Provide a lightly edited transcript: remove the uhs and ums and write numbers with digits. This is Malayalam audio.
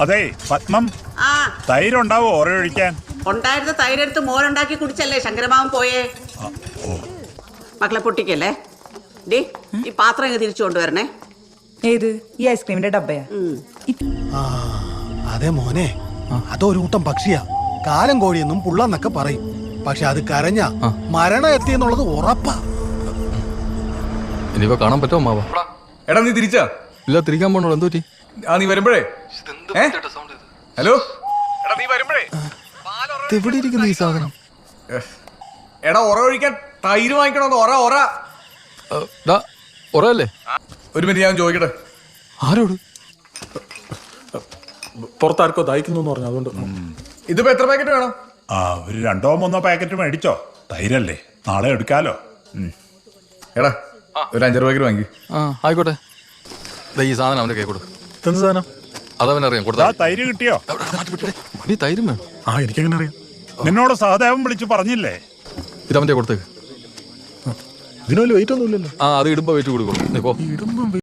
അതെ പത്മം, ആ തൈരുണ്ടാവോ ഒരയൊഴിക്കാൻ? ഉണ്ടായിരുന്ന തൈരെടുത്ത് മോരുണ്ടാക്കി കുടിച്ചല്ലേ ശങ്കരമാവൻ പോയേ. മക്കളെ പൊട്ടിക്കല്ലേ. ഡി ഈ പാത്രം ഇങ്ങ് തിരിച്ചു കൊണ്ടുവരണേ. ഏത് ഈ ഐസ്ക്രീമിന്റെ ഡബ്ബയാ? അതെ മോനെ, അതൊരു കൂട്ടം പക്ഷിയാ. കാലം കോഴിയെന്നും പുള്ളന്നൊക്കെ പറയും. പക്ഷെ അത് കരഞ്ഞ മരണം എത്തിയെന്നുള്ളത് ഉറപ്പാ. ഇനിയിപ്പോ കാണാൻ പറ്റുമോ മാവ? എടാ നീ തിരിച്ചാ? ഇല്ല, തിരിക്കാൻ പോണോ? എന്തോ നീ വരുമ്പോഴേ. ഹലോ എടാ നീ വരുമ്പോഴേ എവിടെ ഇരിക്കുന്നു ഈ സാധനം? എടാ ഒറ ഒഴിക്കാൻ തൈര് വാങ്ങിക്കണോന്ന്. ഒറയല്ലേ? ഒരു മിനിറ്റ് ഞാൻ ചോദിക്കട്ടെ. ആരോട്? പുറത്താർക്കോ ദാഹിക്കുന്നു പറഞ്ഞു. അതുകൊണ്ട് ഇതിപ്പോ എത്ര പാക്കറ്റ് വേണം? ഒരു 2-3 പാക്കറ്റ് മേടിച്ചോ. തൈരല്ലേ, നാളെ എടുക്കാലോ. എടാ ഒരു 5 പാക്കറ്റ് വാങ്ങി. ആയിക്കോട്ടെ. ഈ സാധനം അവന്റെ കൈ കൊടുക്കും. എന്ത് സാധനം? അതവനറിയാം. കൊടുത്താ തൈര് കിട്ടിയോ? നീ തൈരും വേണം. എനിക്കെങ്ങനെ അറിയാം? നിന്നോട് സഹദേവൻ വിളിച്ചു പറഞ്ഞില്ലേ? ഇതവന്റെ കൊടുത്തേക്ക്. ഇതിന് വലിയ വെയിറ്റ് ഒന്നും ഇല്ലല്ലോ. അത് ഇടുമ്പോ വെയിറ്റ് കൊടുക്കും.